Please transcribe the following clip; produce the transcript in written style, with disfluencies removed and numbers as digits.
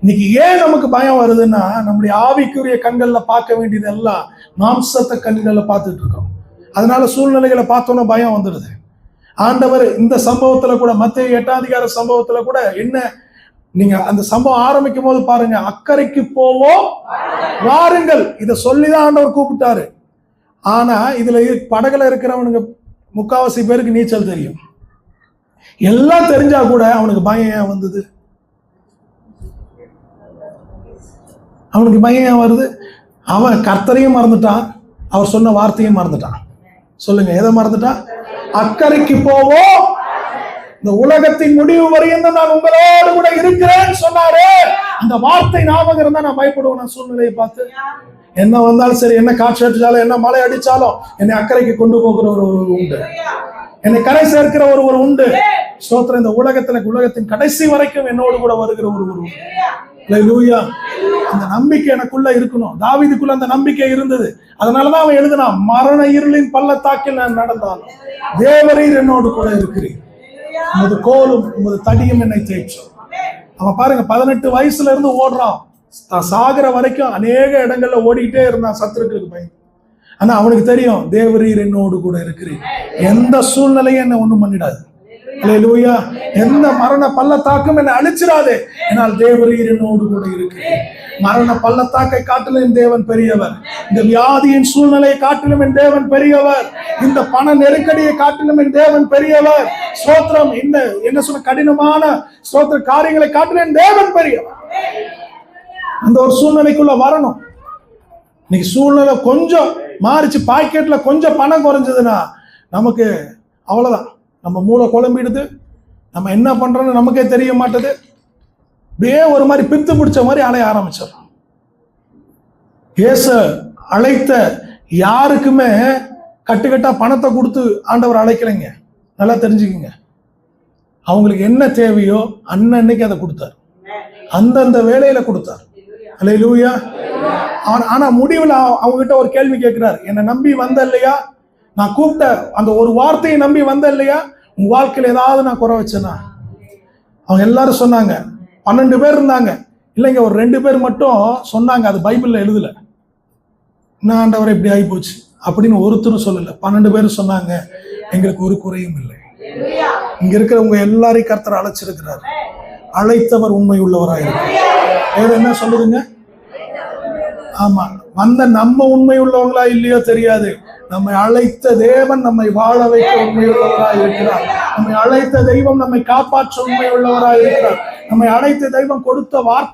இன்னைக்கு ஏன் நமக்கு பயம் வருதுன்னா, நம்முடைய ஆவிக்குரிய கண்கள்ல பார்க்க வேண்டியது எல்லாம் மாம்சத்தை கண்கள்ல பார்த்துட்டு இருக்கோம். அதனால சூழ்நிலைகளை பார்த்தோன்னா பயம் வந்துடுது. ஆண்டவர் இந்த சம்பவத்துல கூட, மத்தேயு 8ஆம் அதிகார சம்பவத்துல கூட என்ன, நீங்க அந்த சம்பவம் ஆரம்பிக்கும் போது பாருங்க, அக்கறைக்கு போவோம் வாருங்கள், இதை சொல்லிதான் ஆண்டவர் கூப்பிட்டாரு. ஆனா இதுல படகுல இருக்கிறவனுக்கு முக்காவாசி பேருக்கு நீச்சல் தெரியும். எல்லாம் தெரிஞ்சா கூட அவனுக்கு பயம் ஏன் வந்தது? அவனுக்கு பயம் ஏன் வருது? அவன் கர்த்தரையும் மறந்துட்டான், அவர் சொன்ன வார்த்தையும் மறந்துட்டான். சொல்லுங்க, எதை மறந்துட்டான்? அக்கறைக்கு போவோம், இந்த உலகத்தின் முடிவு வரையும் நான் உங்களோடு கூட இருக்கிறேன்னு சொன்னாரு. அந்த வார்த்தை ஞாபகம் இருந்தா நான் பயப்படுவேன். நான் சூழ்நிலையை பார்த்து என்ன வந்தாலும் சரி, என்ன காற்று அடிச்சாலும், என்ன மழை அடிச்சாலும் என்னை அக்கறைக்கு கொண்டு போகிற ஒரு உண்டு, என்னை கரை சேர்க்கிற ஒரு உண்டு. ஸ்தோத்திரம். இந்த உலகத்தின் கடைசி வரைக்கும் என்னோடு கூட வருகிற ஒரு உண்டு. அல்லேலூயா. அந்த நம்பிக்கை எனக்குள்ள இருக்கணும். தாவீதுக்குள்ள அந்த நம்பிக்கை இருந்தது. அதனாலதான் அவன் எழுதினான், மரண இருளின் பள்ளத்தாக்கில் நான் நடந்தாலும் தேவரீர் என்னோடு கூட இருக்கிறீர், உமது கோலும் உமது தடியும் என்னை தேற்றும். அவன் பாருங்க, 18 வயசுல இருந்து ஓடுறான், சாகிற வரைக்கும் அநேக இடங்கள்ல ஓடிக்கிட்டே இருந்தான் சத்துருக்களுக்கு பயந்து. ஆனா அவனுக்கு தெரியும், தேவரீர் என்னோடு கூட இருக்கிறீர், எந்த சூழ்நிலையும் என்ன ஒண்ணும் பண்ணிடாது. அல்லேலூயா. எந்த மரண பள்ளத்தாக்கும் என்னை அழிச்சிடாதே, என்னால் தேவரீர் என்னோடு கூட இருக்கிறேன். மரண பள்ளத்தாக்கை காட்டிலும் என் தேவன் பெரியவர், இந்த வியாதியின் சூழ்நிலையை காட்டிலும் என் தேவன் பெரியவர், இந்த பண நெருக்கடியை காட்டிலும் என் தேவன் பெரியவர். ஸ்தோத்திரம். இந்த என்ன சொன்ன கடினமான ஸ்தோத்திர காரியங்களை காட்டிலும் என் தேவன் பெரியவர். அந்த ஒரு சூழ்நிலைக்குள்ள வரணும். இன்னைக்கு சூழ்நிலை கொஞ்சம் மாறிச்சு, பாக்கெட்ல கொஞ்சம் பணம் குறைஞ்சதுன்னா நமக்கு அவ்வளவுதான், நம்ம மூளை குழம்பிடுது, நம்ம என்ன பண்றோம்னு நமக்கே தெரிய மாட்டது. அப்படியே ஒரு மாதிரி பித்து பிடிச்ச மாதிரி அலைய ஆரம்பிச்சிடறோம். இயேசு அழைத்த யாருக்குமே கட்டுக்கட்டா பணத்தை கொடுத்து ஆண்டவர் அழைக்கலைங்க. நல்லா தெரிஞ்சுக்குங்க. அவங்களுக்கு என்ன தேவையோ அன்னைக்கு அதை கொடுத்தார், அந்தந்த வேலையில கொடுத்தார். அல்லேலூயா. ஆனா முடிவில் அவங்க கிட்ட ஒரு கேள்வி கேட்கிறார், என்னை நம்பி வந்த இல்லையா, நான் கூப்பிட்ட அந்த ஒரு வார்த்தையை நம்பி வந்த இல்லையா, உங்க வாழ்க்கையில் ஏதாவது நான் குறை வச்சேனா? அவங்க எல்லாரும் சொன்னாங்க. 12 பேர் இருந்தாங்க, இல்லைங்க ஒரு 2 பேர் மட்டும் சொன்னாங்க, அது பைபிள்ல எழுதல, என்ன ஆண்டவரை இப்படி ஆகி போச்சு அப்படின்னு ஒருத்தரும் சொல்லல. 12 பேர் சொன்னாங்க, எங்களுக்கு ஒரு குறையும் இல்லை. இங்க இருக்கிறவங்க எல்லாரையும் கர்த்தர் அழைச்சிருக்கிறார். அழைத்தவர் உண்மை உள்ளவராயிருக்கிறார். என்ன சொல்லுதுங்க? ஆமா, வந்த நம்ம உண்மை உள்ளவங்களா இல்லையோ தெரியாது, நம்மை அழைத்த தேவன் நம்மை வாழ வைக்க உண்மை உள்ளவராய் இருக்கிறார். நம்மை அழைத்த தெய்வம் நம்மை காப்பாற்ற உண்மை உள்ளவராய் இருக்கிறார். நம்மை அழைத்த தெய்வம் கொடுத்த வார்த்தை